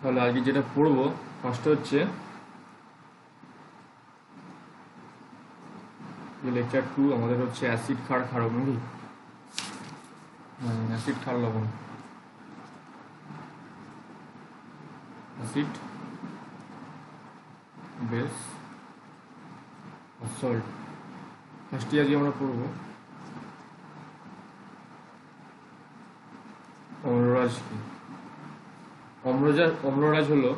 তাহলে আজকে যেটা পড়বো ফার্স্টে হচ্ছে লেকচার 2 আমাদের হচ্ছে অ্যাসিড ক্ষার ক্ষারক নাকি অ্যাসিড ক্ষার লবণ অ্যাসিড বেস সল্ট ফার্স্টে আজকে আমরা পড়বো অম্লরাজ কি অম্লরাজ হলো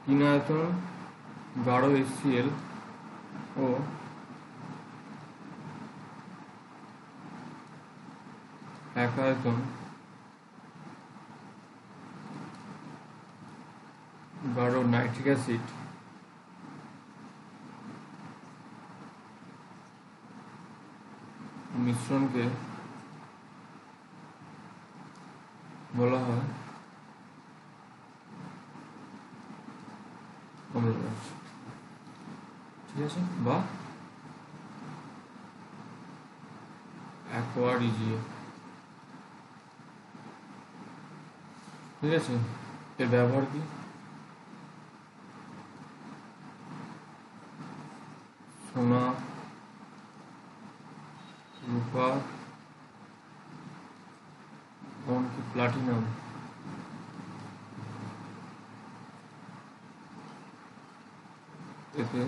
তিন আয়তন গাঢ় HCl ও এক আয়তন গাঢ় নাইট্রিক অ্যাসিড মিশ্রণকে বলা হয় অম্লরাজ, ঠিক আছে, বা অ্যাকোয়া রিজিও, ঠিক আছে। এর ব্যবহার কি? সোনা, রূপা, এমনকি প্লাটিনাম এতে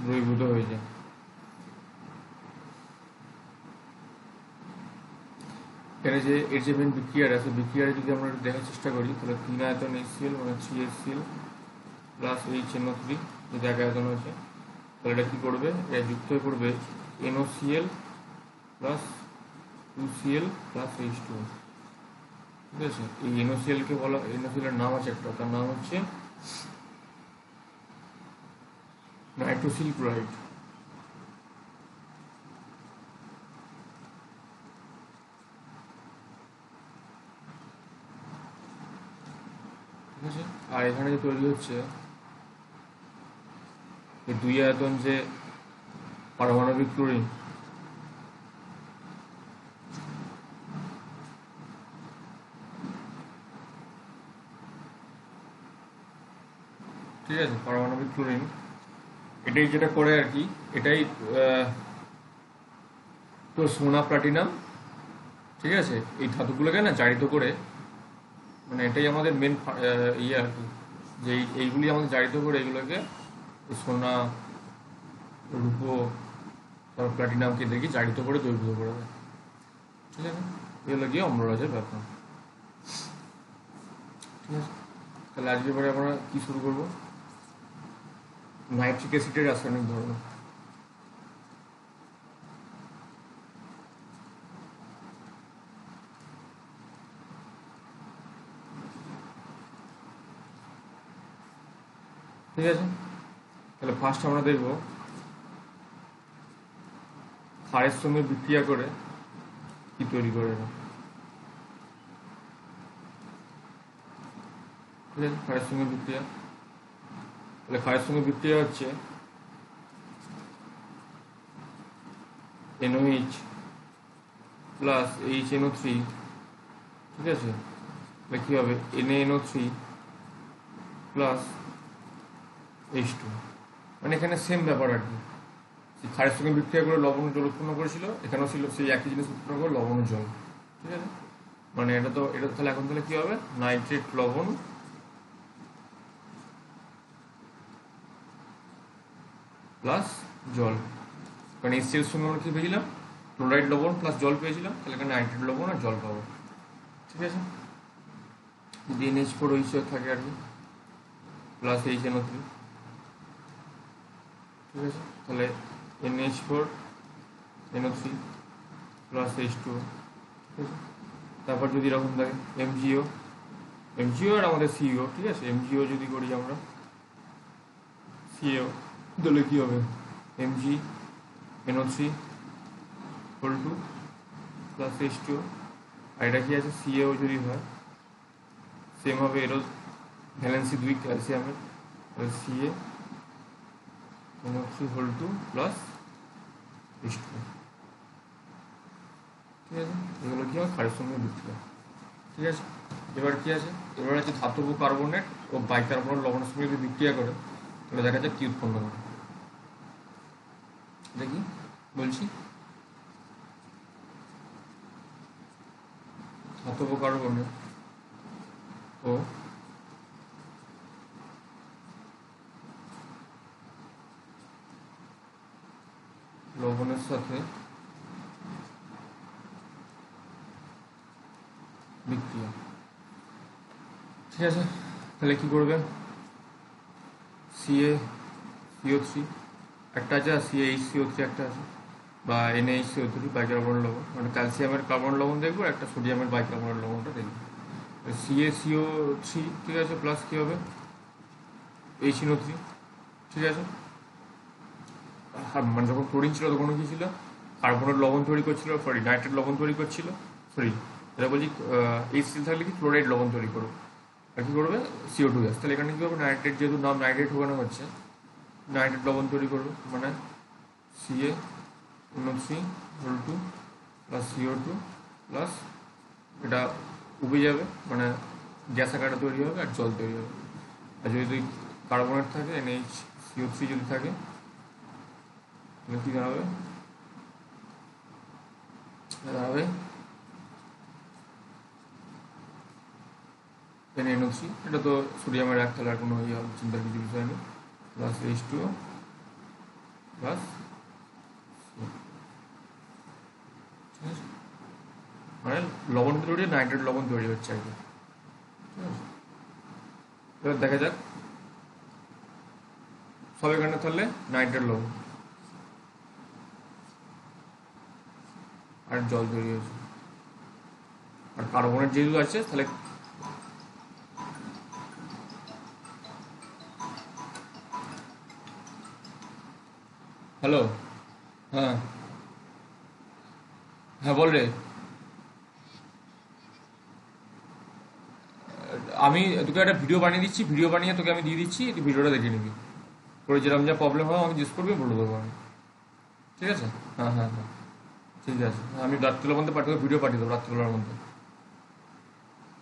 দ্রবীভূত হয়ে যায়। এখানে যে এর যে মেন বিক্রিয়াটা আছে, বিক্রিয়াটা যদি আমরা দেখার চেষ্টা করি তাহলে 3 আয়তন HCl মানে 3HCl প্লাস HNO3 যেটা এক আয়তন আছে, তাহলে এটা কী করবে? এটা যুক্ত হয়ে পড়বে NOCl plus 2Cl plus H2O, ঠিক আছে। এই NOClকে বলা, NOCl এর নাম আছে একটা, তার নাম হচ্ছে নাইট্রোসিল ক্লোরাইড, ঠিক আছে। আর এখানে যে তৈরি হচ্ছে এই 2 আয়তন যে পারমাণবিক ক্লোরিন, ঠিক আছে, পারমাণবিক ক্লোরিন এটাই যেটা করে আর কি, এটাই তো সোনা প্লাটিনাম, ঠিক আছে, এই ধাতুগুলোকে না জারিত করে, মানে এটাই আমাদের মেন ইয়ে আর কি, যে এইগুলি আমাদের জারিত করে এগুলোকে সোনা, রূপো, তারপর প্লাটিনামকে দেখি জারিত করে দ্রবীভূত করে দেয়, ঠিক আছে। এগুলো গিয়ে অম্লরাজের ব্যাপার, ঠিক আছে। তাহলে আজকের পরে আমরা কি শুরু করবো? নাইট্রিক অ্যাসিডের রাসায়নিক ধর্ম, ঠিক আছে। তাহলে ফার্স্ট আমরা দেখব ক্ষারের সঙ্গে বিক্রিয়া করে কি তৈরি করে না, ঠিক আছে। ক্ষারের সঙ্গে বিক্রিয়া, তাহলে ক্ষারের সঙ্গে বিক্রিয়া হচ্ছে NOH প্লাস HNO3, ঠিক আছে। তাহলে কী হবে? NaNO3 প্লাস H2, মানে এখানে সেম ব্যাপার আর কি, ক্ষারের সঙ্গে বিক্রিয়া করে লবণ জল উৎপন্ন করেছিল, এখানেও ছিল সেই একই জিনিস উৎপন্ন করে লবণ জল, ঠিক আছে। মানে এটা তাহলে এখন তাহলে কী হবে? নাইট্রেট লবণ প্লাস জল, কারণ HCl সঙ্গে আমরা কী পেয়েছিলাম? ক্লোরাইড লবণ প্লাস জল পেয়েছিলাম, তাহলে এখানে নাইট্রেট লবণ আর জল পাবো, ঠিক আছে। যদি NH4OH থাকে আর কি প্লাস HNO3, ঠিক আছে। তাহলে NH4NO3 প্লাস H2O, ঠিক আছে। তারপর যদি এরকম থাকে MgO আর আমাদের CO, ঠিক আছে। MgO যদি করি আমরা CO, তাহলে কী হবে? MgNO3 প্লাস H2O, আর এটা কি আছে? CO যদি হয় সেম হবে, এরও ভ্যালেন্সি 2 ক্যালসিয়ামের, Ca NO3 whole 2 plus H2। ঠিক আছে, এগুলো কি হয় ক্ষারের সঙ্গে বিক্রিয়া। ঠিক আছে, এবার কি আছে, এবার আছে ধাতব কার্বনেট ও বাইকার্বনেট লবণের সঙ্গে যদি বিক্রিয়া করে তাহলে দেখা যায় কি উৎপন্ন করে। দেখি বলছি, ধাতব কার্বনেট ও লবণের সাথে বিক্রিয়া। ঠিক আছে, তাহলে কি করবে, CaCO3 একটা আছে, আর CaHCO3 একটা আছে, বা NaHCO3 বাইকার্বনেট লবণ, মানে ক্যালসিয়ামের কার্বন লবণ দেখবো, একটা সোডিয়ামের বাইকার্বনেট লবণটা দেখবো। CaCO3 ঠিক আছে, প্লাস কী হবে HNO3। ঠিক আছে, মানে যখন ক্লোরিন ছিল তখন কি ছিল, কার্বনেট লবণ তৈরি করছিল, সরি নাইট্রেট লবণ তৈরি করছিল, সরি এটা বলছি HCl থাকলে কি ক্লোরাইড লবণ তৈরি করবে, আর কী করবে CO2 গ্যাস। তাহলে এখানে কী করবে, নাইট্রেট যেহেতু নাম নাইট্রেট ওখানে হচ্ছে, নাইট্রেট লবণ তৈরি করবে, মানে CaNO3 whole 2 plus CO2 plus এটা উবে যাবে, মানে গ্যাস আকারে তৈরি হবে আর জল তৈরি হবে। আর যদি কার্বনেট থাকে NaCO3 যদি থাকে তাহলে কী দাঁড়াবে, দাঁড়াবে NaNO3, এটা তো সোডিয়ামের এক, তাহলে আর কোনো চিন্তার কিছু বিষয় নেই, প্লাস H2O প্লাস, ঠিক আছে, মানে লবণ তৈরি নাইট্রেট লবণ তৈরি হচ্ছে আর কি। ঠিক আছে, এবার দেখা যাক সব এখানে তাহলে নাইট্রেট লবণ আর জল তৈরি হয়েছে, আর কার্বনেট যেহেতু আছে তাহলে হ্যালো, হ্যাঁ হ্যাঁ বল রে, আমি তোকে একটা ভিডিও বানিয়ে দিচ্ছি, ভিডিও বানিয়ে তোকে আমি দিয়ে দিচ্ছি, তুই ভিডিওটা দেখে নিবি, করে যেরকম যা প্রবলেম হয় আমাকে জিজ্ঞেস করবি, বলে দেবো আমি। ঠিক আছে, হ্যাঁ হ্যাঁ হ্যাঁ ঠিক আছে, আমি রাত্রিবেলার মধ্যে পাঠিয়ে ভিডিও পাঠিয়ে দেবো রাত্রিবেলার মধ্যে।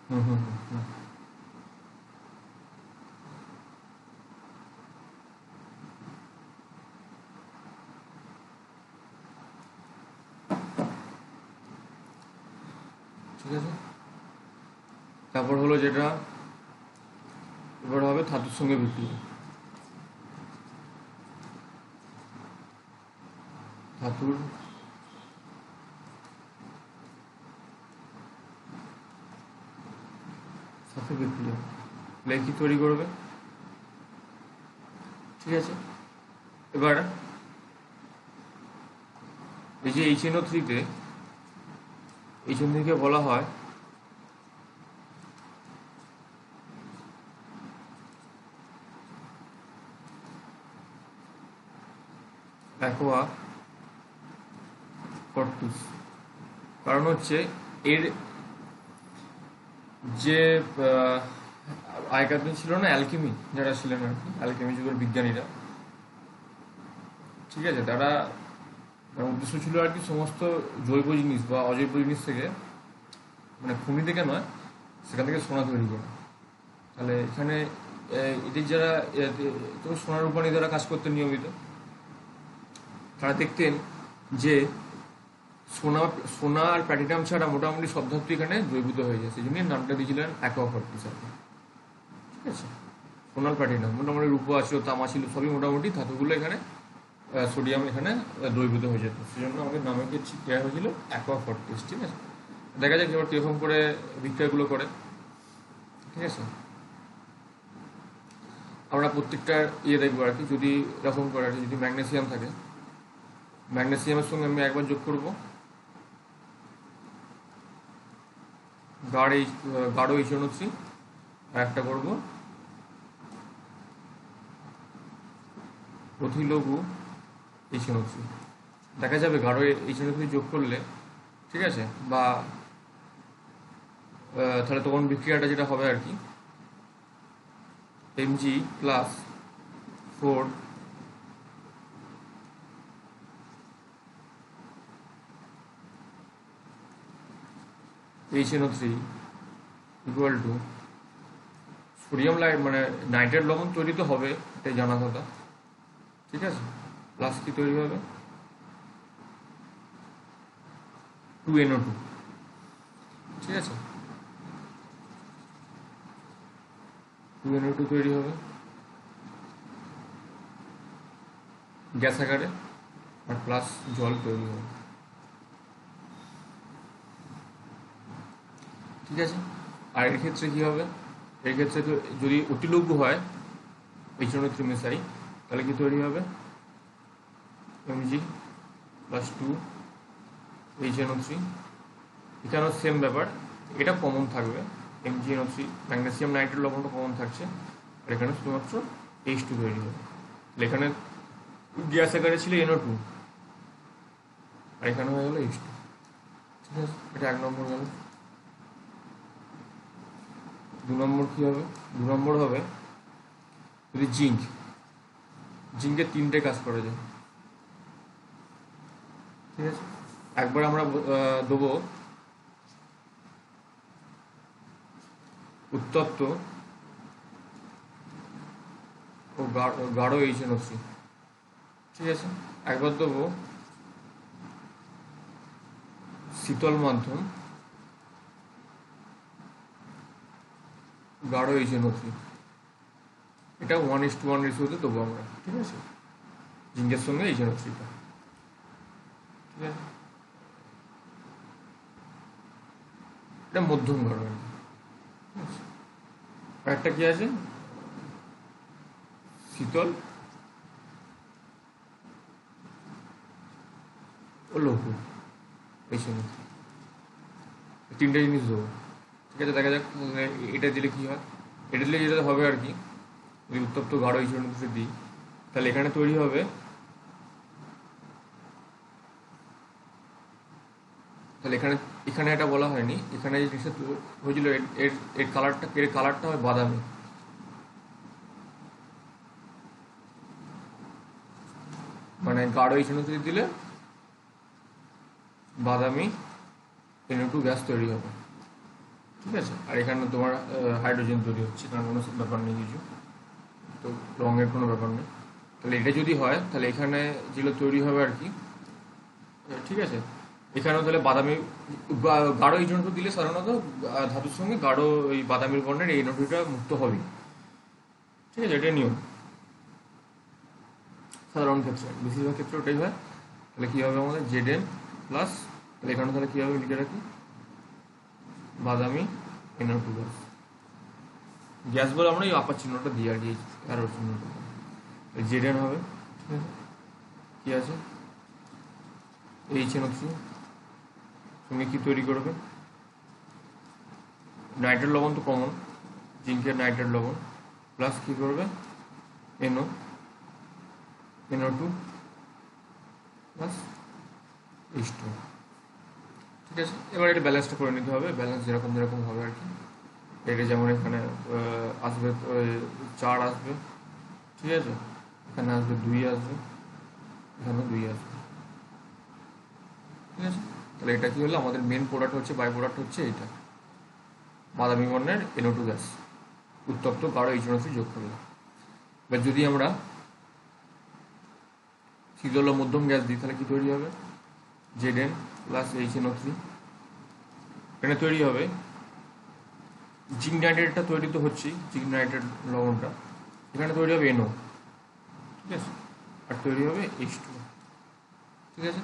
হুম হুম হুম হুম ঠিক আছে, তারপর হলো যেটা এবার হবে ধাতুর সঙ্গে বিক্রিয়া। ধাতুর সাথে বিক্রিয়া কি তৈরি করবে। ঠিক আছে, এবার এই যে HNO3-তে HNO3-কে বলা হয় অ্যাকোয়া ফর্টিস, কারণ হচ্ছে এর যে আগেকার দিন ছিল না অ্যালকেমি, যারা ছিলেন আর কি অ্যালকেমি যুগের বিজ্ঞানীরা, ঠিক আছে, তারা উদ্দেশ্য ছিল আর কি সমস্ত জৈব জিনিস বা অজৈব জিনিস থেকে, মানে খনি থেকে নয়, সেখান থেকে সোনা তৈরি করা। তাহলে এখানে এদের যারা সোনার রূপানি যারা কাজ করতেন নিয়মিত, তারা দেখতেন যে সোনা সোনা আর প্ল্যাটিনাম ছাড়া মোটামুটি সব ধাতু এখানে দ্রবীভূত হয়ে যায়, সেই জন্য নামটা দিয়েছিলেন অ্যাকোয়া ফর্টিস। ঠিক আছে, সোনার প্ল্যাটিনাম মোটামুটি রূপো আছিল, তামা ছিল, সবই মোটামুটি ধাতুগুলো এখানে সোডিয়াম এখানে দ্রবীভূত হয়ে যেত, সেই জন্য আমাদের নামে দেওয়া হয়েছিল অ্যাকোয়া ফর্টিস। ঠিক আছে, দেখা যাক এবার কীরকম করে বিক্রিয়াগুলো করে। ঠিক আছে, আমরা প্রত্যেকটা দেখবো আর কি, যদি এরকম করে আর কি, যদি ম্যাগনেসিয়াম থাকে, ম্যাগনেসিয়ামের সঙ্গে আমি একবার যোগ করব গাঢ় HNO3, আর একটা করব অধিলঘু HNO3। দেখা যাবে গাঢ় HNO3 যোগ করলে, ঠিক আছে, বা তাহলে তখন বিক্রিয়াটা যেটা হবে আর কি, Mg plus 4 HNO3 equal to sodium মানে নাইট্রেট লবণ তৈরি তো হবে, এটাই জানা কথা, ঠিক আছে। প্লাস কি তৈরি হবে 2NO2, ঠিক আছে। 2NO2 তৈরি হবে গ্যাস আকারে, আর প্লাস জল তৈরি হবে, ঠিক আছে। আর এর ক্ষেত্রে কি হবে, এর ক্ষেত্রে তো যদি অতিলঘ্য হয় HNO3 মেশাই, তাহলে কি তৈরি হবে Mg প্লাস 2 HNO3। এখানেও সেম ব্যাপার, এটা কমন থাকবে MgNO3, ম্যাগনেসিয়াম নাইট্রেট লবণটা কমন থাকছে, আর এখানে শুধুমাত্র H2 তৈরি হবে। এখানে গ্যাস আকারে ছিল NO2, আর এখানে হয়ে গেল H2, ঠিক আছে। এটা 1 নম্বর গেল। 2 নম্বর কি হবে, 2 নম্বর হবে যদি জিঙ্কের 3টে কাজ করা যায়, ঠিক আছে। একবার আমরা দেবো উত্তপ্ত ও গাঢ় HNO3, ঠিক আছে। একবার দেবো শীতল মাধ্যম গাঢ় HNO3, এটা 1:1 রেশিওতে দেবো আমরা, ঠিক আছে, জিঙ্কের সঙ্গে HNO3টা, ঠিক আছে। এটা মধ্যম গাঢ়, আর একটা কি আছে শীতল ও লঘু HNO3, 3টে জিনিস দেবো, ঠিক আছে। দেখা যাক এটা দিলে কি হয়। এটা দিলে যেটা হবে আর কি, যদি উত্তপ্ত গাঢ় HNO3 দিই, তাহলে এখানে তৈরি হবে, তাহলে এখানে এটা বলা হয়নি, এখানে যে জিনিসটা হয়েছিল এর কালারটা হয় বাদামি, মানে গাঢ় HNO3 দিলে বাদামি NO2 গ্যাস তৈরি হবে, ঠিক আছে। আর এখানে তোমার হাইড্রোজেন তৈরি হচ্ছে, কারণ কোনো ব্যাপার নেই কিছু, তো রঙের কোনো ব্যাপার নেই। তাহলে এটা যদি হয়, তাহলে এখানে যেগুলো তৈরি হবে আর কি, ঠিক আছে। এখানেও তাহলে বাদামি গাঢ় HNO2 দিলে সাধারণত ধাতুর সঙ্গে গাঢ় এই বাদামির বর্ণের এই NO2টা মুক্ত হবে, ঠিক আছে। এটা নিয়ম সাধারণ ক্ষেত্রে, বেশিরভাগ ক্ষেত্রে ওটাই হয়। তাহলে কী হবে আমাদের Zn প্লাস, তাহলে এখানে তাহলে কী হবে লিখে রাখি বাদামি NO2 গ্যাস বলে আমরা এই আপার চিহ্নটা দিই আর কি, অ্যারো চিহ্নটা Zn হবে, ঠিক আছে। কী আছে HNO3 সঙ্গে কী তৈরি করবে নাইট্রেট লবণ, তো কমন জিঙ্কের নাইট্রেট লবণ, প্লাস কী করবে NO2 প্লাস H2, ঠিক আছে। এবার এটা ব্যালেন্সটা করে নিতে হবে, ব্যালেন্স যেরকম হবে আর কি। এটা যেমন এখানে আসবে 4 আসবে, ঠিক আছে, এখানে আসবে 2 আসবে, এখানে 2 আসবে, ঠিক আছে। তাহলে এটা কি হলো, আমাদের মেন প্রোডাক্ট হচ্ছে, বাই প্রোডাক্ট হচ্ছে এইটা বাদামি বর্ণের NO2 গ্যাস উত্তপ্ত গাঢ় HNO3 যোগ করলাম। এবার যদি আমরা শীতল ও মধ্যম গ্যাস দিই, তাহলে কি তৈরি হবে Zn প্লাস HNO3, এখানে তৈরি হবে জিঙ্ক নাইট্রেটটা তৈরি তো হচ্ছেই, জিঙ্ক নাইট্রেট লবণটা, এখানে তৈরি হবে NO, ঠিক আছে, আর তৈরি হবে H2, ঠিক আছে।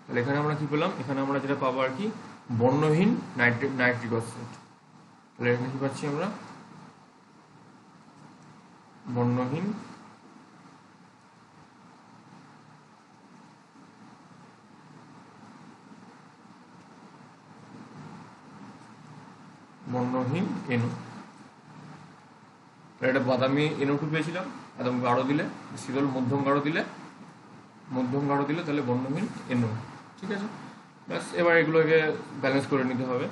তাহলে এখানে আমরা কি পেলাম, এখানে আমরা যেটা পাবো আর কি বর্ণহীন নাইট্রিক অক্সাইড। তাহলে এখানে কি পাচ্ছি আমরা বর্ণহীন NO, এটা বাদামি NO2 পেয়েছিলাম, একদম গাঢ় দিলে শীতল মধ্যম গাঢ় দিলে তাহলে বর্ণহীন NO, ঠিক আছে। ব্যাস, এবার এগুলোকে ব্যালেন্স করে নিতে হবে,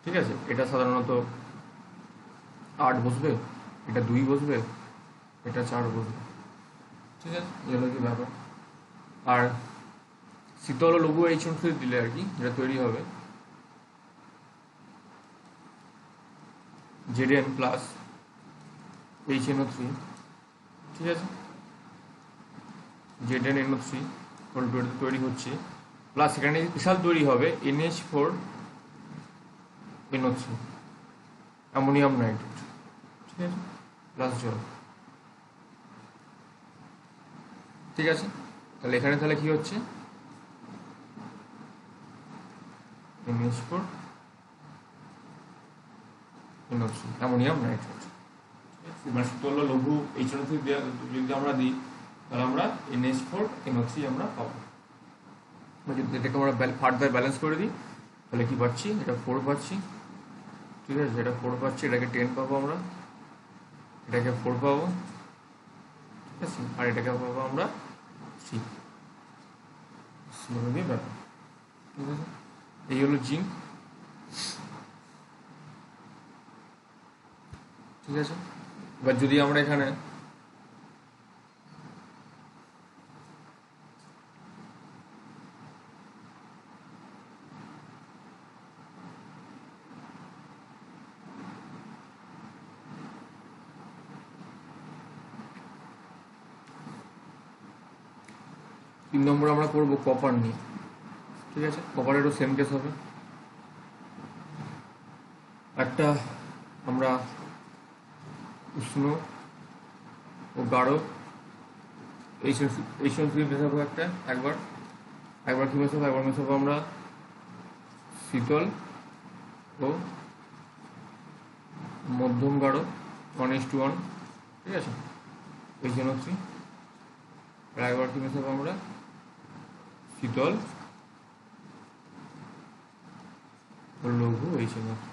ঠিক আছে। এটা সাধারণত 8 বসবে, এটা 2 বসবে, এটা 4 বসবে, ঠিক আছে, এই হলো কি ব্যাপার। আর শীতল ও লঘু HNO3 দিলে আর কি যেটা তৈরি হবে Zn প্লাস HNO3, ঠিক আছে, ZnNO3 তৈরি হচ্ছে, প্লাস এখানে স্পেশাল তৈরি হবে NH4NO3 অ্যামোনিয়াম নাইট্রেট, ঠিক আছে, প্লাস জল, ঠিক আছে। তাহলে এখানে তাহলে কি হচ্ছে NH4NO3 অ্যামোনিয়াম নাইট্রেট, মানে শীতল লঘু HNO3 যদি আমরা দিই তাহলে আমরা NH4NO3 আমরা পাবো। যদি এটাকে আমরা ফার্দার ব্যালেন্স করে দিই তাহলে কি পাচ্ছি, এটা 4 পাচ্ছি, ঠিক আছে, এটা 4 পাচ্ছি, এটাকে 10 পাবো আমরা, এটাকে 4 পাবো, ঠিক আছে, আর এটাকে পাবো আমরা 3 হলো ব্যাপার, ঠিক আছে। এই হলো জিঙ্ক, ঠিক আছে। এবার যদি আমরা এখানে তিন নম্বরে আমরা করবো কপার নিয়ে, ঠিক আছে। কপারেরও সেম কেস হবে, একটা আমরা উষ্ণ ও গাঢ় HNO3 মেশাবো একবার কি মেশাবো, একবার মেশাবো আমরা শীতল ও মধ্যম গাঢ় 1:1, ঠিক আছে, HNO3, আর একবার কি মেশাবো আমরা শীতল ও লঘু HNO3,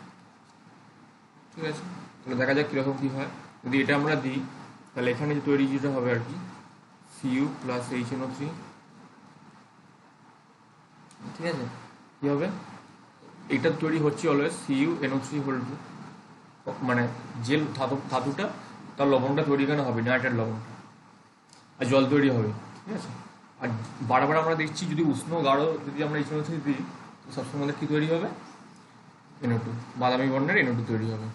ঠিক আছে। তাহলে দেখা যাক কীরকম কী হয়। যদি এটা আমরা দিই তাহলে এখানে যে তৈরি যেটা হবে আর কি Cu প্লাস HNO3, ঠিক আছে, কী হবে, এটা তৈরি হচ্ছে অলওয়েজ CuNO3 মানে যে ধাতুটা তার লবণটা তৈরি কেন হবে নাইট্রেট লবণটা, আর জল তৈরি হবে, ঠিক আছে। আর বারবার আমরা দেখছি যদি উষ্ণ গাঢ় যদি আমরা HNO3 দিই তো সবসময় আমাদের কী তৈরি হবে, NO2, বাদামি বর্ণের NO2 তৈরি হবে,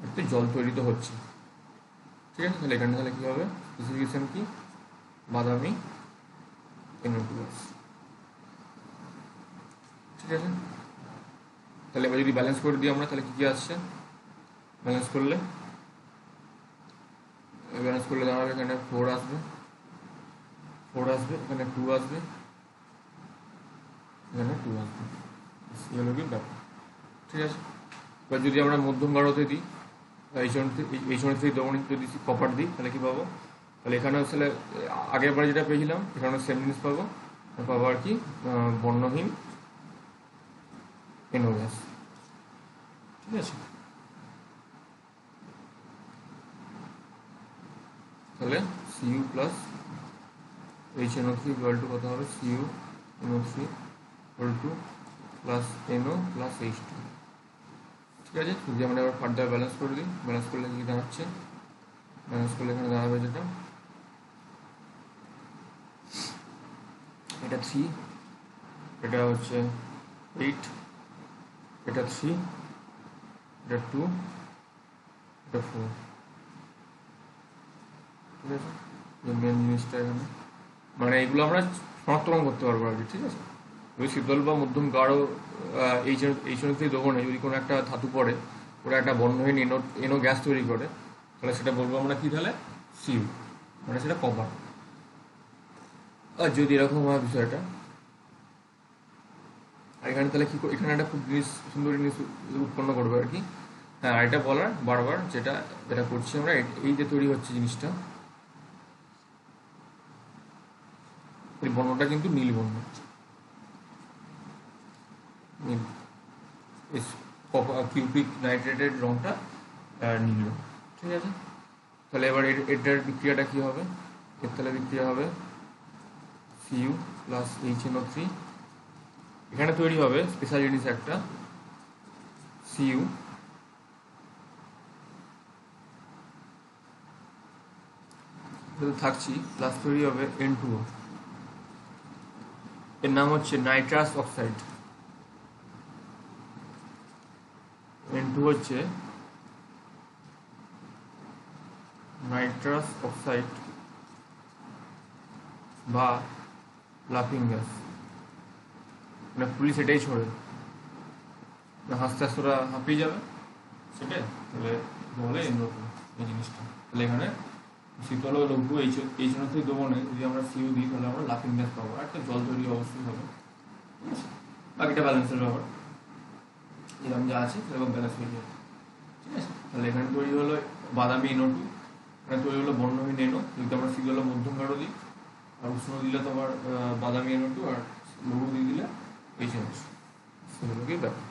এতে জল তৈরি তো হচ্ছে, ঠিক আছে। তাহলে এখানে তাহলে কী হবে, স্পেসিফিকেশন কি বাদামি NO2, ঠিক আছে। তাহলে এবার যদি ব্যালেন্স করে দিই আমরা তাহলে কী কী আসছে, ব্যালেন্স করলে দাঁড়াবে এখানে 4 আসবে, এখানে 2 আসবে, এখানে 2 আসবে, হলো কি ব্যাপার, ঠিক আছে। এবার যদি আমরা মধ্যম গাঢ়তে দিই HNO3 দমন যদি কপার দিই তাহলে কী পাবো, তাহলে এখানে আসলে আগের বারে যেটা পেয়েছিলাম এখানে সেম জিনিস পাবো আর কি বর্ণহীন NO গ্যাস, ঠিক আছে। তাহলে Cu plus HNO3 equal to কত হবে, CuNO3 equal to plus NO plus H2, ঠিক আছে। যদি আমরা এবার ফার্দার ব্যালেন্স করে দিই, ব্যালেন্স করলে কি দাঁড়াচ্ছে, ব্যালেন্স করলে এখানে দাঁড়াবে যেটা এটা 3, এটা হচ্ছে 8, এটা 3, এটা 2, এটা 4, ঠিক আছে। মেন জিনিসটা এখানে মানে এগুলো আমরা শনাক্তকরণ করতে পারবো আর কি, ঠিক আছে। যদি শীতল বা মধ্যম গাঢ় HNO3 দোকানে যদি কোনো একটা ধাতু পড়ে ওরা একটা বর্ণহীন NO গ্যাস তৈরি করে তাহলে সেটা বলবো আমরা কি, তাহলে Cu, মানে সেটা কপার। আর যদি এরকম হয় বিষয়টা, আর এখানে তাহলে কি এখানে একটা খুব সুন্দর জিনিস উৎপন্ন করবে আর কি, হ্যাঁ, এটা বলার বারবার যেটা করছি আমরা, এই যে তৈরি হচ্ছে জিনিসটা, এই বর্ণটা কিন্তু নীল বর্ণ, নীল, কিউপিক নাইট্রেটের রঙটা নীল রঙ, ঠিক আছে। তাহলে এবার এটার বিক্রিয়াটা কী হবে, এর তাহলে বিক্রিয়া হবে Cu প্লাস HNO3, এখানে তৈরি হবে স্পেশাল জিনিস একটা Cu থাকছি, প্লাস তৈরি হবে N2O, এর নাম হচ্ছে নাইট্রাস অক্সাইড। N2 হচ্ছে নাইট্রাস অক্সাইড বা লাফিং গ্যাস। মানে পুলিশ এটাই ছড়ে না, হাসতে হাসতে ওরা হাঁপিয়ে যাবে, সেটাই তাহলে বলে এই জিনিসটা। তাহলে এখানে শীতল লঘু H3 দ্রবণে যদি আমরা সিউ দিই তাহলে আমরা লাফিং গ্যাস পাবো, একটা জল তৈরি অবশ্যই হবে, ঠিক আছে। বাকিটা ব্যালেন্সের ব্যাপার, যেরকম যা আছে সেরকম ব্যালেন্স হয়ে যাবে, ঠিক আছে। তাহলে এখানে তৈরি হলো বাদামি NO2, এখানে তৈরি হলো বর্ণহীন NO, যদি আমরা শীতল মধ্যম গাঢ় দিই, আর উষ্ণ দিলে তো আবার বাদামি NO2, আর লঘু দিয়ে দিলে HNO2, সেগুলোকেই ব্যাপার,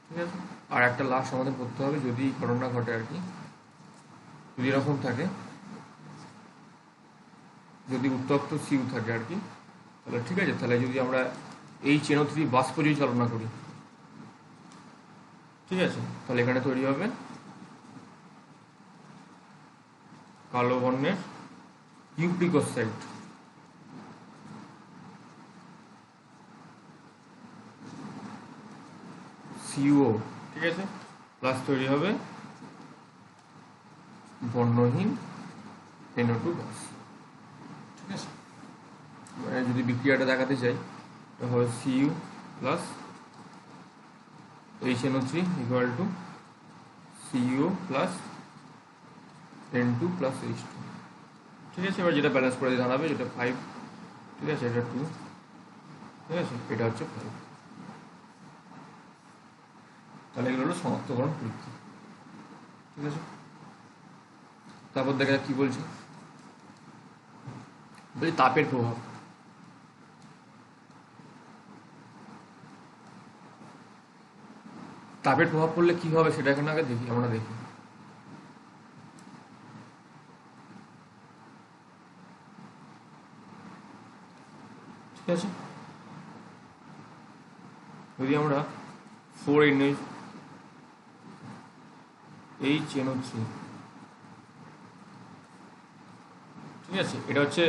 ঠিক আছে। আর একটা লাস্ট আমাদের করতে হবে, যদি ঘটনা ঘটে আর কি, যদি এরকম থাকে, যদি উত্তপ্ত সিউ থাকে আর কি, তাহলে ঠিক আছে, তাহলে যদি আমরা HNO3 বাষ্প যদি চালনা করি, ঠিক আছে, তাহলে এখানে তৈরি হবে কালো বর্ণের ইউপ্রিক অক্সাইড, CO, ঠিক আছে, প্লাস তৈরি হবে বর্ণহীন NO2 গ্যাস, ঠিক আছে। মানে যদি বিক্রিয়াটা দেখাতে চাই তাহলে Cu plus HNO3 equal to CO plus N2 plus H2, ঠিক আছে। এবার যেটা ব্যালেন্স করে জানাবে, যেটা 5, ঠিক আছে, এটা 2, ঠিক আছে, এটা হচ্ছে 5। তাহলে এগুলো হলো শনাক্তকরণ পরীক্ষা, ঠিক আছে। তারপর দেখা যাক কি বলছি, বলছি তাপের প্রভাব। তাপের প্রভাব পড়লে কি হবে সেটা এখানে আগে দেখি, আমরা দেখি। ঠিক আছে, যদি আমরা 4NH3, ঠিক আছে, এটা হচ্ছে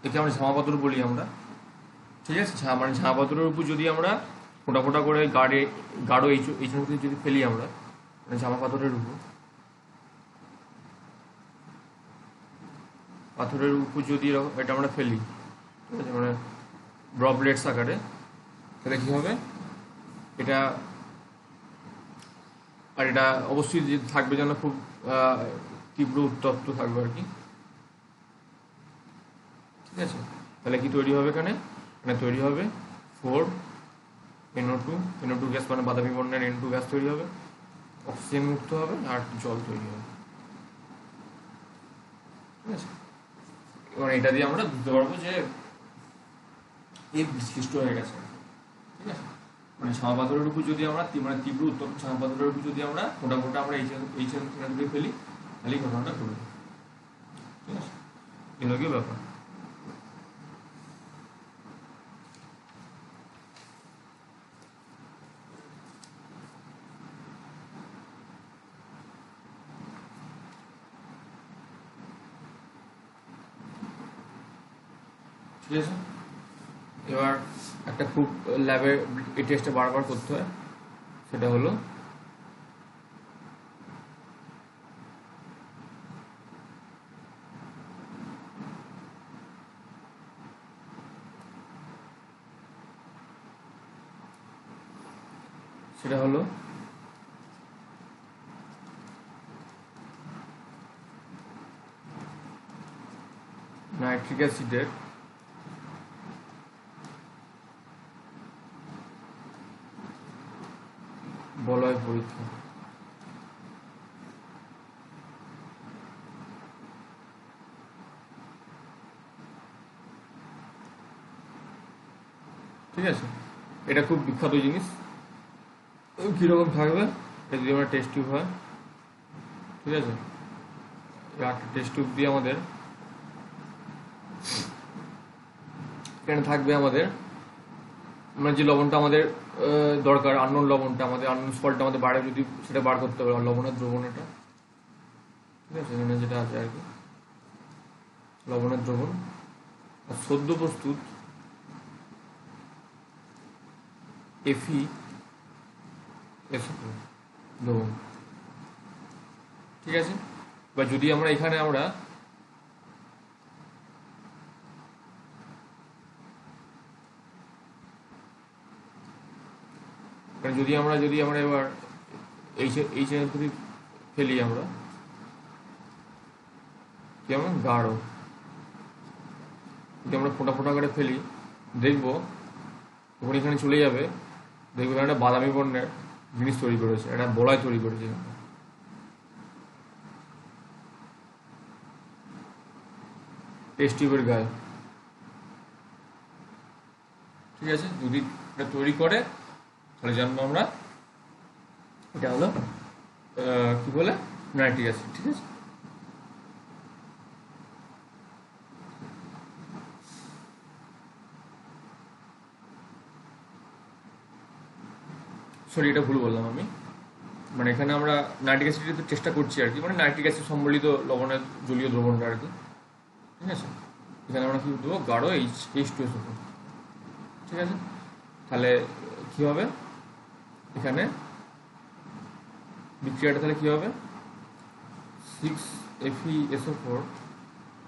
একে আমরা ঝামা পাথর বলি আমরা, ঠিক আছে। মানে ঝামা পাথরের উপর যদি আমরা ফোটা ফোটা করে গাঢ় HNO3 যদি ফেলি আমরা, মানে ঝামা পাথরের উপর যদি এটা আমরা ফেলি, ঠিক আছে, মানে ড্রপলেটস আকারে, তাহলে কী হবে এটা, আর এটা অবশ্যই থাকবে যেন খুব তীব্র উত্তপ্ত থাকবে আর কি, ঠিক আছে। তাহলে কি তৈরি হবে এখানে তৈরি হবে 4NO2 গ্যাস, মানে বাদামি বর্ণের N2 গ্যাস তৈরি হবে, অক্সিজেন মুক্ত হবে আর জল তৈরি হবে, ঠিক আছে। এবং এটা দিয়ে আমরা বুঝতে পারবো যে এই সৃষ্ট হয়ে গেছে, ঠিক আছে। মানে ঝামা পাথরের উপর যদি আমরা মানে তীব্র উত্তপ্ত ঝামা পাথরের উপর যদি আমরা ফোটা আমরা HNO3 ফেলি, তাহলে এই ঘটনাটা ঘটবে, ঠিক আছে। এগুলো কি ব্যাপার, ঠিক আছে। এবার একটা খুব ল্যাবে এই টেস্টটা বারবার করতে হয়, সেটা হলো নাইট্রিক অ্যাসিডের বলয় পরীক্ষা, ঠিক আছে। এটা খুব বিখ্যাত জিনিস, কীরকম থাকবে, এটা যদি আমরা টেস্ট টিউব হয়, ঠিক আছে, একটা টেস্ট টিউব দিয়ে আমাদের এখানে থাকবে আমাদের মানে যে লবণটা আমাদের দরকার, আননোন লবণটা আমাদের, আননোন সল্টটা আমাদের বাইরে যদি সেটা বার করতে হবে, লবণের দ্রবণ এটা, ঠিক আছে, এখানে যেটা আছে আর কি, লবণের দ্রবণ, আর সদ্য প্রস্তুত FeSO4 দ্রবণ। ঠিক আছে, বা যদি আমরা এখানে আমরা যদি আমরা এবার HNO3 ফেলি, আমরা কেমন গাঢ়, যদি আমরা ফোটা ফোটা করে ফেলি দেখবো তখন এখানে চলে যাবে, দেখবো এখানে একটা বাদামি বর্ণের জিনিস তৈরি করেছে, একটা বলয় তৈরি করেছে টেস্ট টিউবের গায়ে। ঠিক আছে, যদি এটা তৈরি করে তাহলে জানবো আমরা এটা হলো কি বলে নাইট্রিক অ্যাসিড। ঠিক আছে, সরি এটা ভুল বললাম আমি, মানে এখানে আমরা নাইট্রিক অ্যাসিড চেষ্টা করছি আর কি, মানে নাইট্রিক অ্যাসিড সম্বলিত লবণের জলীয় দ্রবণটা আর কি। ঠিক আছে, এখানে আমরা কি দেবো, গাঢ় H2SO4। ঠিক আছে, তাহলে কি হবে এখানে বিক্রিয়াটা, তাহলে কি হবে 6FeSO4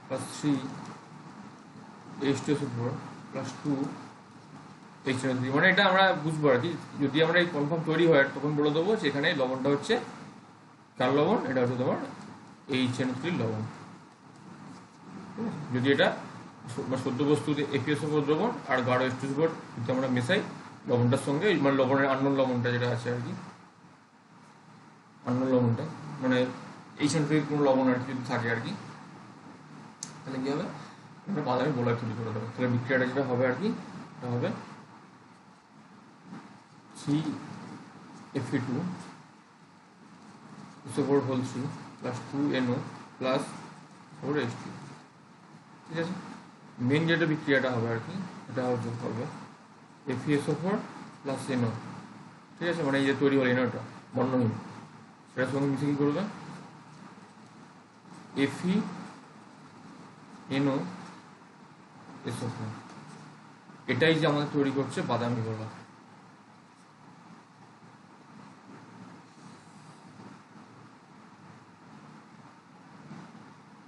plus 3H2SO4 plus 2HNO3, মানে এটা আমরা বুঝবো আর কি। যদি আমরা এই কনফার্ম তৈরি হয় তখন বলে দেবো যে এখানে লবণটা হচ্ছে কার লবণ, এটা হচ্ছে তোমার HNO3 লবণ। যদি এটা সদ্য বস্তুতে FeSO4 দ্রবণ আর গাঢ় H2SO4 যদি আমরা মেশাই লবণটার সঙ্গে, মানে লবণের আননোন লবণটা যেটা আছে আর কি, আননোন লবণটা মানে HNO3 কোনো লবণ আর কি যদি থাকে আর কি, তাহলে কি হবে, এটা বাদামি বলয় তৈরি করে দেবে। তাহলে বিক্রিয়াটা যেটা হবে আর কি, এটা হবে 3Fe2SO4 whole 3 plus 2NO plus 4H2। ঠিক আছে, মেন যেটা বিক্রিয়াটা হবে আর কি, এটা হবে FeSO4 প্লাস NO। ঠিক আছে, মানে এই যে তৈরি হলো NOটা বর্ণহীন, সেটার সঙ্গে মিশে কি করবে FeNOSO4, এটাই যে আমাদের তৈরি করছে বাদামি গোলা।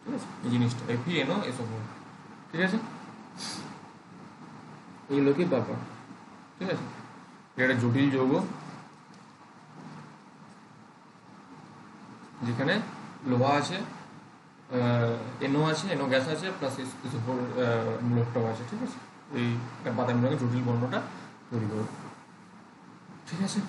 ঠিক আছে, এই জিনিসটা FeNOSO4। ঠিক আছে, এইগুলো কি ব্যাপার। ঠিক আছে, এটা জটিল যৌগ যেখানে লোহা আছে, NO আছে, NO গ্যাস আছে, প্লাস SO4 মূলকটাও আছে। ঠিক আছে, এই বাদামি রঙের জটিল বর্ণটা তৈরি করবে। ঠিক আছে,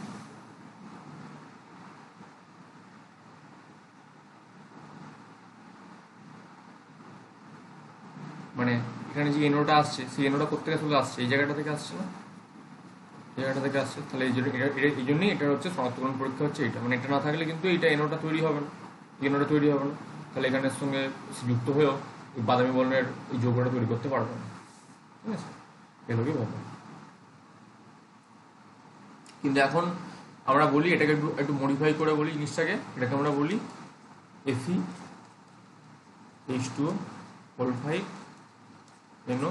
মানে এখানে যে NOটা আসছে সেই NOটা কোথা থেকে আসছে, এই জায়গাটা থেকে আসছে না, এই জায়গাটা থেকে আসছে। তাহলে এই জন্যই এটা হচ্ছে শনাক্তকরণ পরীক্ষা হচ্ছে এটা, মানে এটা না থাকলে কিন্তু এটা NOটা তৈরি হবে না, NOটা তৈরি হবে না, তাহলে এখানের সঙ্গে যুক্ত হয়েও এই বাদামি বর্ণের এই যৌগটা তৈরি করতে পারবে না। ঠিক আছে, এগুলো কি ভাবো। কিন্তু এখন আমরা বলি এটাকে একটু মডিফাই করে বলি জিনিসটাকে, এটাকে আমরা বলি FeH2O whole 5 NO,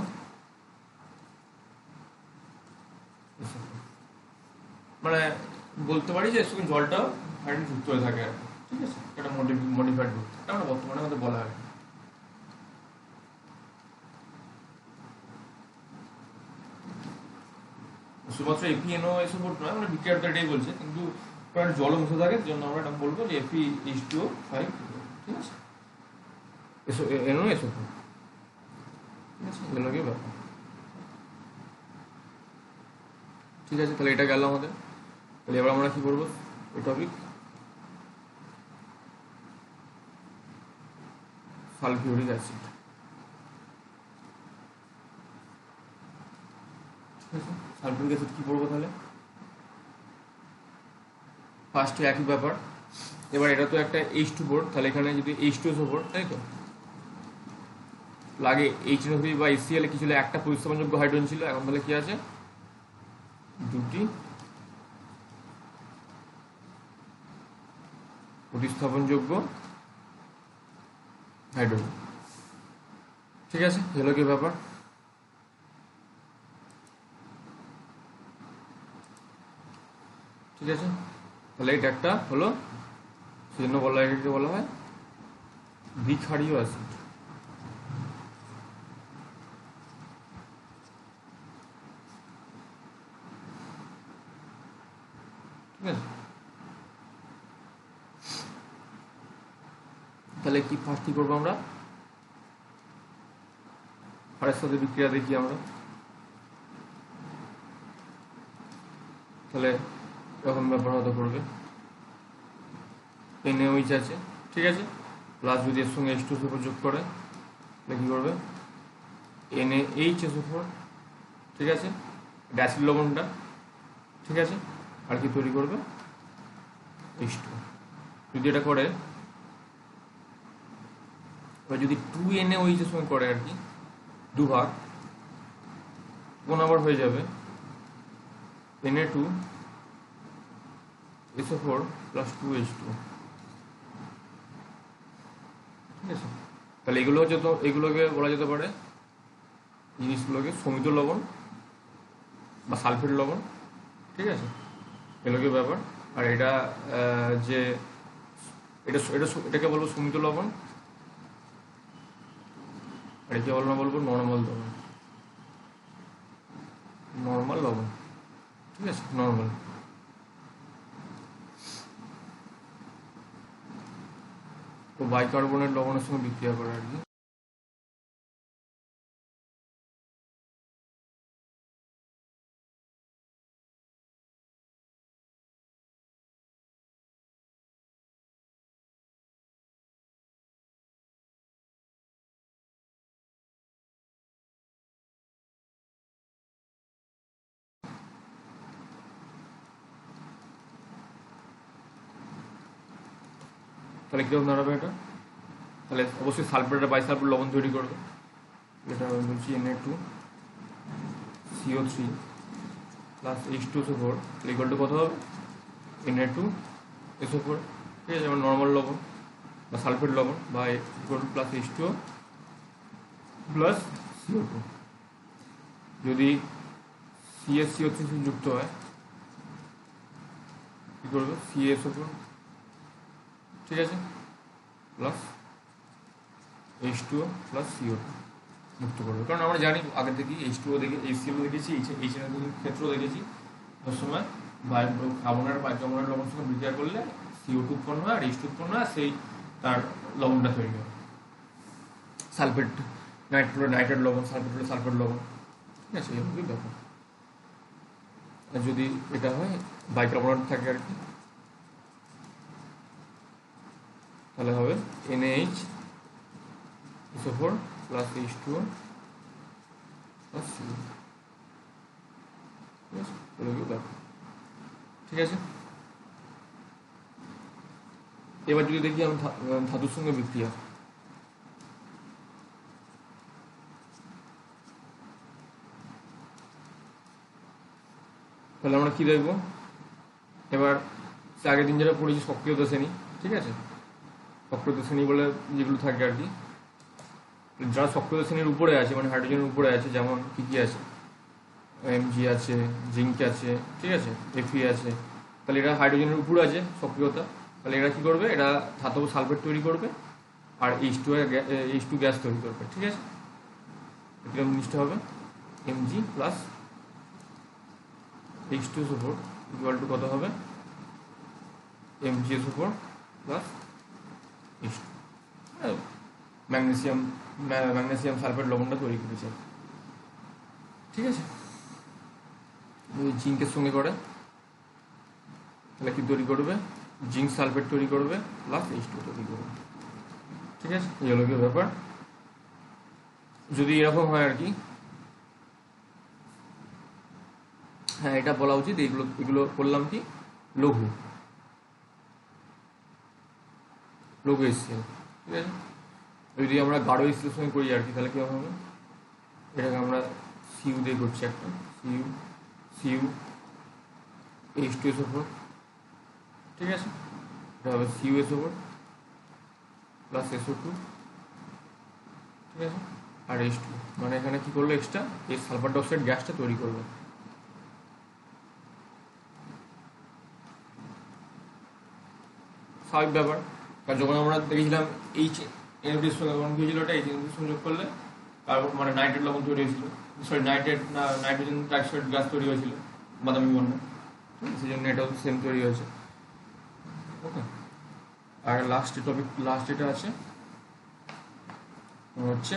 মানে বলতে পারি যে এর সঙ্গে জলটাও যুক্ত হয়ে থাকে আর কি। ঠিক আছে, এটা মডিফাইড রূপ, এটা আমরা বর্তমানে আমাদের বলা হয়। শুধুমাত্র FeNOSO4 নয়, আমরা বিক্রিয়াটা এটাই বলছে, কিন্তু জলও মিশে থাকে, জন্য আমরা এটা বলবো যে FeH2O5। ঠিক আছে, NOSO4। ঠিক আছে, এগুলো কি ব্যাপার। ঠিক আছে, তাহলে এটা গেল আমাদের। তাহলে এবার আমরা কি করবো, এই টপিক সালফিউরিক অ্যাসিড। ঠিক আছে, সালফিউরিক অ্যাসিড কি পড়বো তাহলে, ফার্স্টে একই ব্যাপার। এবার এটা তো একটা H2 বোর্ড, তাহলে এখানে যদি H2SO4, তাই তো লাগে HNO3 বা HCl কি ছিল, একটা প্রতিস্থাপনযোগ্য হাইড্রোজেন ছিল, এখন তাহলে কি আছে, দুটি প্রতিস্থাপনযোগ্য হাইড্রোজেন। ঠিক আছে, এগুলো কি ব্যাপার। ঠিক আছে, তাহলে এটা একটা হলো, সেজন্য এটাকে বলা হয় বিক্ষারীয় অ্যাসিড। ঠিক আছে, তাহলে কি ফার্স্ট কি করবো আমরা, হারের সাথে বিক্রিয়া দেখি আমরা। তাহলে এরকম ব্যাপার হতে করবে, NaOH আছে, ঠিক আছে, প্লাস যদি এর সঙ্গে H2SO4 যোগ করে তাহলে কী করবে, NaHSO4, ঠিক আছে, অ্যাসিড লবণটা, ঠিক আছে, আর কি তৈরি করবে, H2। যদি এটা করে, এবার যদি 2NaOH এর সঙ্গে করে আর কি, দুভাগ, কোন আবার হয়ে যাবে Na2SO4 প্লাস 2H2। ঠিক আছে, তাহলে এগুলো হচ্ছে, তো এগুলোকে বলা যেতে পারে, জিনিসগুলোকে সমিত লবণ বা সালফেট লবণ। ঠিক আছে, এগুলোকে ব্যাপার। আর এটা যে এটাকে বলবো সমিত লবণ, আর একে বলবো নর্মাল লবণ, নর্মাল লবণ। ঠিক আছে, নর্মাল। তো বাইকার্বনেট লবণের সঙ্গে বিক্রিয়া করে আর কি। তাহলে কীরকম দাঁড়াবে এটা, তাহলে অবশ্যই সালফেট বাইসালফেট লবণ তৈরি করবে। এটা বলছি Na2CO3 plus H2SO4 equal to কত হবে, Na2SO4। ঠিক আছে, যেমন নর্মাল লবণ বা সালফেট লবণ বা equal to plus H2O plus CO2। যদি CaCO3 যুক্ত হয় কী করবে, CaSO4, ঠিক আছে, প্লাস H2O প্লাস CO2 মুক্ত করবে। কারণ আমরা জানি আগে থেকে H2O HCl দেখেছি, HNO2 ক্ষেত্র দেখেছি, সবসময় কার্বনের বাইকার্বনেট লবণের সঙ্গে বিক্রিয়া করলে CO2 উৎপন্ন হয় আর H2 উৎপন্ন হয়, সেই তার লবণটা তৈরি হয়। সালফেট নাইট্রেট লবণ, সালফেট হলে সালফেট লবণ। ঠিক আছে, এরকমই ব্যাপার। আর যদি এটা হয় বাইকার্বনেট থাকে আর কি, তাহলে হবে NaHSO4 plus H2O plus CO। ঠিক আছে, ঠিক আছে। এবার যদি দেখি আমি ধাতুর সঙ্গে বিক্রিয়া, তাহলে আমরা কি দেখবো, এবার আগের দিন যেটা পড়েছি সক্রিয়তা শ্রেণী। ঠিক আছে, সক্রিয়তা শ্রেণী বলে যেগুলো থাকে আর কি, যারা সক্রিয় শ্রেণীর উপরে আছে, মানে হাইড্রোজেনের উপরে আছে, যেমন কী কী আছে, Mg আছে, জিঙ্ক আছে, ঠিক আছে, Fe আছে, তাহলে এরা হাইড্রোজেনের উপরে আছে সক্রিয়তা। তাহলে এরা কী করবে, এরা ধাতব সালফেট তৈরি করবে আর H2 গ্যাস তৈরি করবে। ঠিক আছে, এরকম জিনিসটা হবে Mg plus H2SO4 equal to কত হবে, MgSO4 plus H2। Magnesium sulphate লবণটা তৈরি করেছে। ঠিক আছে, জিঙ্কের সঙ্গে করে তাহলে কি তৈরি করবে, জিঙ্ক সালফেট তৈরি করবে প্লাস H2 তৈরি করবে। ঠিক আছে, এই হলো কি ব্যাপার। যদি এরকম হয় আর কি, হ্যাঁ এটা বলা উচিত, এগুলো করলাম কি, লঘু HCl। ঠিক আছে, যদি আমরা গাঢ় HCl সঙ্গে করি আর কি, তাহলে কীরকম হবে, এটাকে আমরা সিউ দিয়ে করছি, একটা সিউ H2SO4। ঠিক আছে, এটা হবে CuSO4 প্লাস SO2। ঠিক আছে, আর H2, মানে এখানে কি করলো এক্সট্রা এই সালফার ডাইঅক্সাইড গ্যাসটা তৈরি করলো। স্বাভাবিক ব্যাপার, কারণ যখন আমরা দেখেছিলাম NO2 যখন কি হয়েছিল, ওটা NO2 সংযোগ করলে কার্বন মানে নাইট্রেট লবণ তৈরি হয়েছিল, সরি নাইট্রোজেন ডাইঅক্সাইড গ্যাস তৈরি হয়েছিল বাদামি বর্ণে, সেই জন্য এটাও সেম তৈরি হয়েছে। ওকে, আর লাস্ট এটা আছে হচ্ছে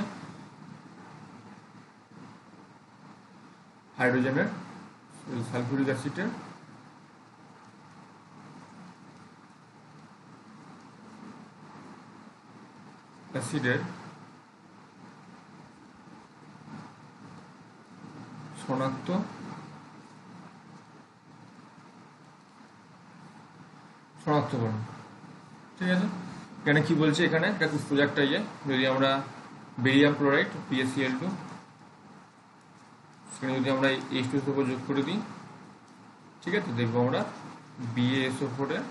হাইড্রোজেনের সালফিউরিক অ্যাসিডের শনাক্তকরণ। ঠিক আছে, এখানে কি বলছে, এখানে একটা খুব প্রোজেক্ট ইয়ে, যদি আমরা বেরিয়াম ক্লোরাইড PaCl2 সেখানে যদি আমরা H2 উপর যোগ করে দিই, ঠিক আছে, দেখবো আমরা BaSO4 এর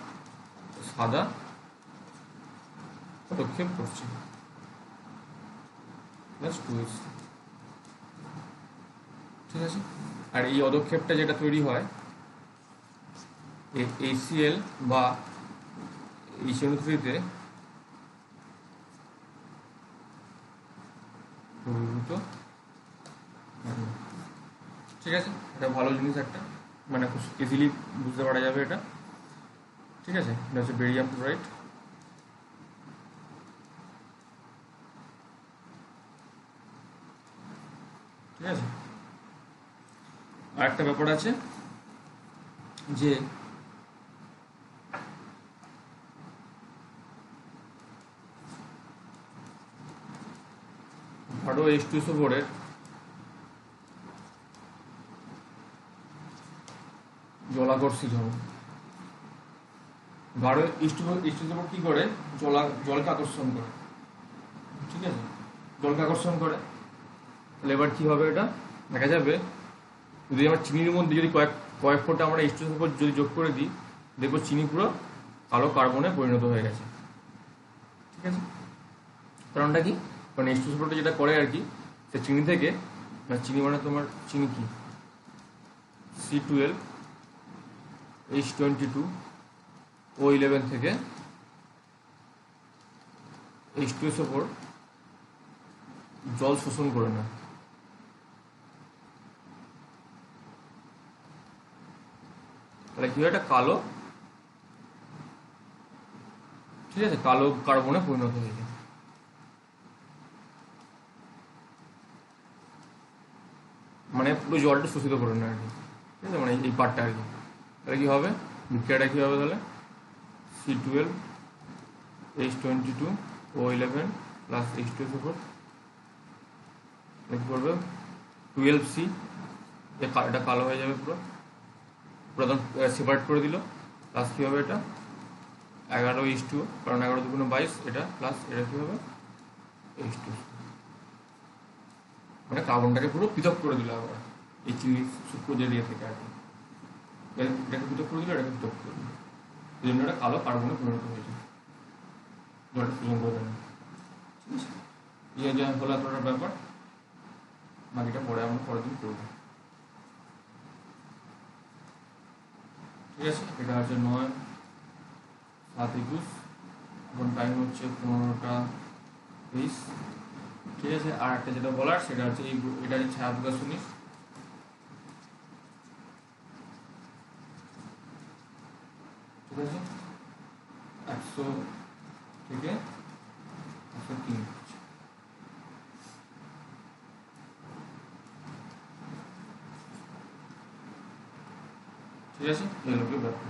সাদা পদক্ষেপ করছি, +2H। ঠিক আছে, আর এই পদক্ষেপটা যেটা তৈরি হয় HCl বা HNO3-তে ঠিক আছে, এটা ভালো জিনিস একটা, মানে খুব ইজিলি বুঝতে পারা যাবে এটা। ঠিক আছে, এটা হচ্ছে বেরিয়াম ক্লোরাইড। ঠিক আছে, আর একটা ব্যাপার আছে যে ধরো H2SO4 এর জলাকর্ষী ধর্ম, ধরো H2SO4 কি করে, জলকে আকর্ষণ করে। ঠিক আছে, জলকে আকর্ষণ করে, তাহলে এবার কি হবে, এটা দেখা যাবে যদি আমরা চিনির মধ্যে যদি কয়েক ফোঁটা আমরা H2SO4 যদি যোগ করে দিই, দেখবো চিনি পুরো কালো কার্বনে পরিণত হয়ে গেছে। ঠিক আছে, কারণটা কি, কারণ H2SO4 যেটা করে আর কি, সে চিনি থেকে, চিনি মানে তোমার চিনি কি C12H22O11 থেকে H2SO4 জল শোষণ করে না। তাহলে কি হয়, এটা কালো, ঠিক আছে, কালো কার্বনে পরিণত হয়ে যায়। মানে পুরো জলটা শোষিত করে না আর কি। ঠিক আছে, মানে এই পার্টটা আর কি। তাহলে কি হবে, বিক্রিয়াটা কি হবে, তাহলে C12H22O11 প্লাস H2SO4 কি করবে, 12C, এটা কালো হয়ে যাবে পুরো, প্রথম সেপারেট করে দিল, প্লাস কী হবে, এটা 11H2, কারণ 11 2 22, এটা প্লাস এটা কী হবে H2, মানে কার্বনটাকে পুরো পৃথক করে দিল আবার এই চিনি সূক্ষ্ম জেরিয়া থেকে আর কি, এটাকে পৃথক করে দিল, এটাকে পৃথক করে দিল, এই জন্য এটা কালো কার্বনে পরিণত হয়েছে, জলটা শোষণ করে দেয়। ঠিক আছে, এই যে হলো এতটা ব্যাপার, বাকিটা পরে আমরা পরের দিন করবো। ঠিক আছে, এটা হচ্ছে 9/7/21, এখন টাইম হচ্ছে 15টা 20। ঠিক আছে, আর একটা যেটা বলার সেটা হচ্ছে এটা হচ্ছে ছায়া প্রকাশনী। ঠিক আছে, 100 থেকে 103। ঠিক আছে, এই লোকের ব্যাপার।